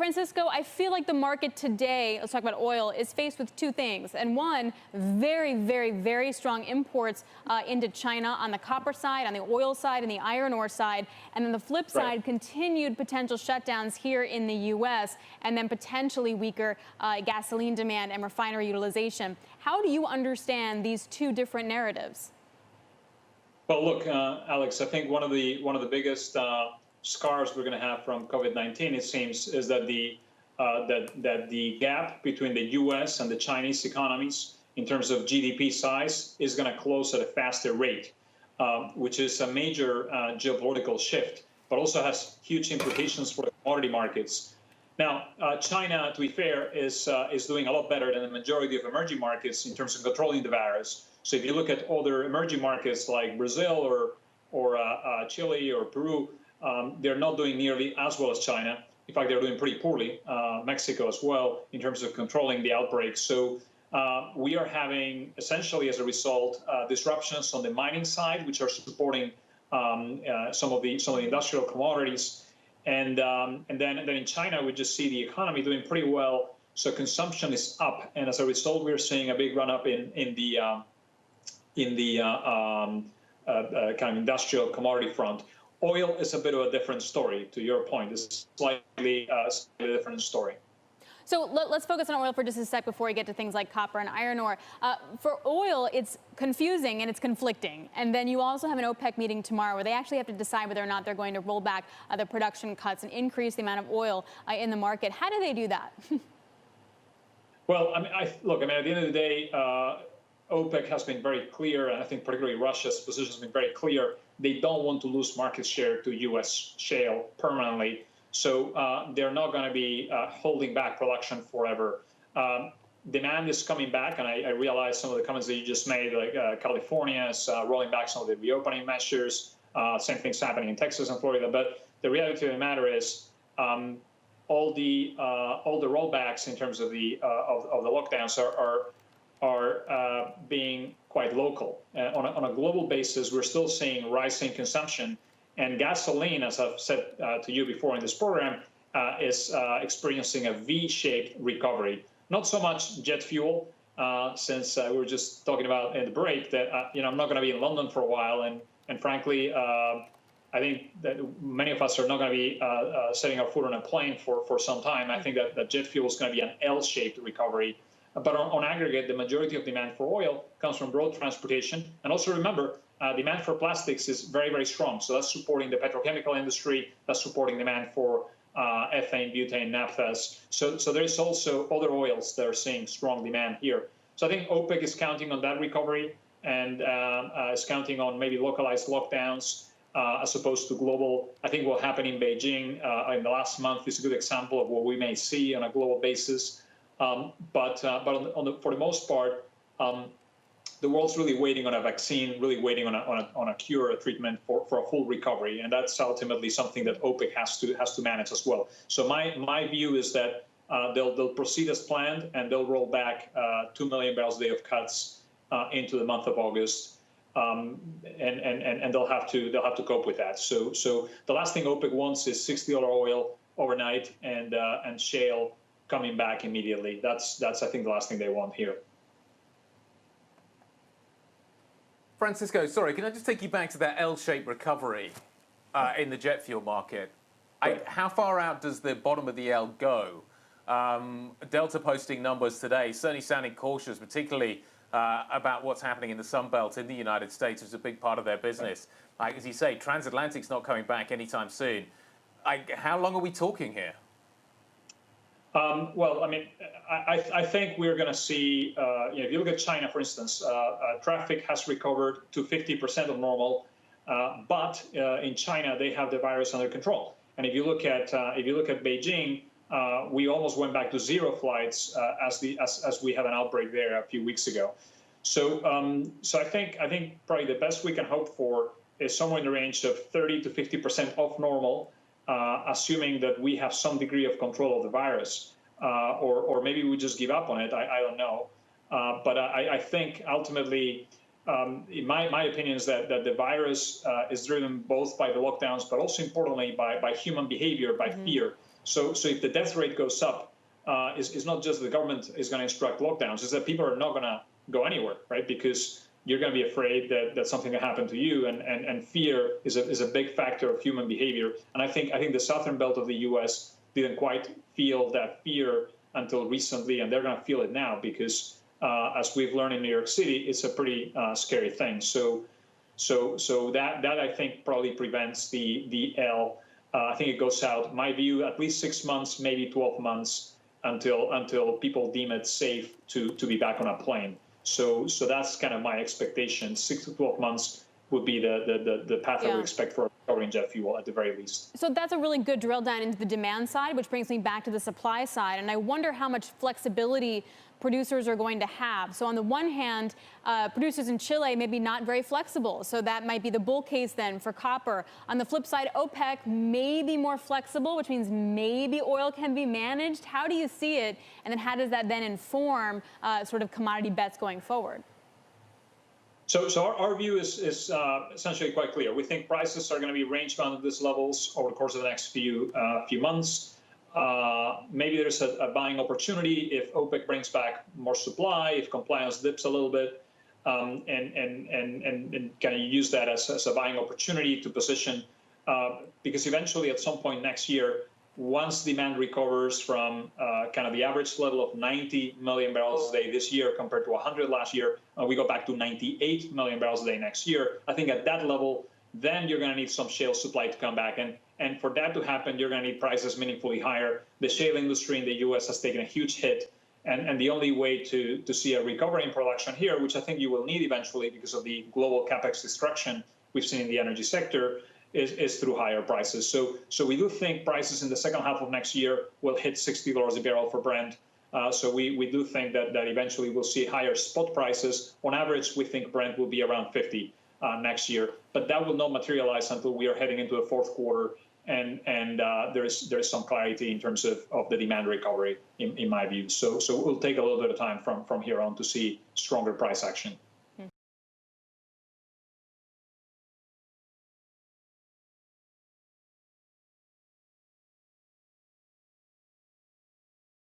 Francisco, I feel like the market today, let's talk about oil, is faced with two things. And one, very, very, very strong imports into China on the copper side, on the oil side, and the iron ore side. And then the flip side, continued potential shutdowns here in the U.S., and then potentially weaker gasoline demand and refinery utilization. How do you understand these two different narratives? Well, look, Alex, I think one of the biggest scars we're going to have from COVID-19, it seems, is that the gap between the U.S. and the Chinese economies in terms of GDP size is going to close at a faster rate, which is a major geopolitical shift, but also has huge implications for the commodity markets. Now, China, to be fair, is doing a lot better than the majority of emerging markets in terms of controlling the virus. So if you look at other emerging markets like Brazil or Chile or Peru, they're not doing nearly as well as China. In fact, they're doing pretty poorly. Mexico as well in terms of controlling the outbreak. So we are having essentially, as a result, disruptions on the mining side, which are supporting some of the industrial commodities. And then in China, we just see the economy doing pretty well. So consumption is up, and as a result, we're seeing a big run up in the kind of industrial commodity front. Oil is a bit of a different story, to your point. It's slightly different story. So let's focus on oil for just a sec before we get to things like copper and iron ore. For oil, it's confusing and it's conflicting. And then you also have an OPEC meeting tomorrow where they actually have to decide whether or not they're going to roll back the production cuts and increase the amount of oil in the market. How do they do that? Well, look, at the end of the day, OPEC has been very clear, and I think particularly Russia's position has been very clear. They don't want to lose market share to U.S. shale permanently. So they're not going to be holding back production forever. Demand is coming back, and I realize some of the comments that you just made, like California is rolling back some of the reopening measures. Same thing's happening in Texas and Florida. But the reality of the matter is all the rollbacks in terms of the lockdowns are being quite local. On a global basis, we're still seeing rising consumption. And gasoline, as I've said to you before in this program, is experiencing a V-shaped recovery. Not so much jet fuel, since we were just talking about in the break that I'm not going to be in London for a while, and frankly, I think that many of us are not going to be setting our foot on a plane for some time. I think that jet fuel is going to be an L-shaped recovery. But on aggregate, the majority of demand for oil comes from road transportation. And also remember, demand for plastics is very, very strong. So that's supporting the petrochemical industry. That's supporting demand for ethane, butane, naphthas. So there's also other oils that are seeing strong demand here. So I think OPEC is counting on that recovery and is counting on maybe localized lockdowns as opposed to global. I think what happened in Beijing in the last month is a good example of what we may see on a global basis. But for the most part, the world's really waiting on a vaccine, really waiting on a cure, a treatment for a full recovery, and that's ultimately something that OPEC has to manage as well. So my view is that they'll proceed as planned, and they'll roll back 2 million barrels a day of cuts into the month of August, and they'll have to cope with that. So the last thing OPEC wants is $60 oil overnight and shale coming back immediately. That's I think the last thing they want here. Francisco, sorry, can I just take you back to that L-shaped recovery in the jet fuel market? Right. How far out does the bottom of the L go? Delta posting numbers today, certainly sounding cautious, particularly about what's happening in the Sun Belt in the United States, which is a big part of their business. As you say, transatlantic's not coming back anytime soon. How long are we talking here? Well, I think we're going to see, if you look at China, for instance, traffic has recovered to 50% of normal, but in China they have the virus under control. And if you look at Beijing, we almost went back to 0 flights as we had an outbreak there a few weeks ago. So I think probably the best we can hope for is somewhere in the range of 30 to 50% off normal. Assuming that we have some degree of control of the virus, or maybe we just give up on it. I don't know. But I think ultimately, in my opinion, is that the virus is driven both by the lockdowns, but also importantly by human behavior, by fear. So if the death rate goes up, it's not just the government is going to instruct lockdowns, it's that people are not going to go anywhere, right? Because you're going to be afraid that something can happen to you, and fear is a big factor of human behavior. And I think the southern belt of the U.S. didn't quite feel that fear until recently, and they're going to feel it now because, as we've learned in New York City, it's a pretty scary thing. So that I think probably prevents the L. I think it goes out, my view, at least 6 months, maybe 12 months until people deem it safe to be back on a plane. So that's kind of my expectation. 6 to 12 months would be the path I would expect for recovering jet fuel at the very least. So that's a really good drill down into the demand side, which brings me back to the supply side. And I wonder how much flexibility producers are going to have. So on the one hand, producers in Chile may be not very flexible. So that might be the bull case then for copper. On the flip side, OPEC may be more flexible, which means maybe oil can be managed. How do you see it? And then how does that then inform sort of commodity bets going forward? So our view is essentially quite clear. We think prices are going to be range bound at these levels over the course of the next few months. Maybe there's a buying opportunity if OPEC brings back more supply, if compliance dips a little bit, and kind of use that as a buying opportunity to position, because eventually at some point next year, once demand recovers from kind of the average level of 90 million barrels a day this year compared to 100 last year, we go back to 98 million barrels a day next year. I think at that level, then you're going to need some shale supply to come back. And for that to happen, you're going to need prices meaningfully higher. The shale industry in the U.S. has taken a huge hit. And the only way to see a recovery in production here, which I think you will need eventually because of the global capex destruction we've seen in the energy sector, is through higher prices. So we do think prices in the second half of next year will hit $60 a barrel for Brent. So we do think that eventually we'll see higher spot prices. On average, we think Brent will be around 50 next year, but that will not materialize until we are heading into the fourth quarter, and there is some clarity in terms of the demand recovery in my view. So it will take a little bit of time from here on to see stronger price action.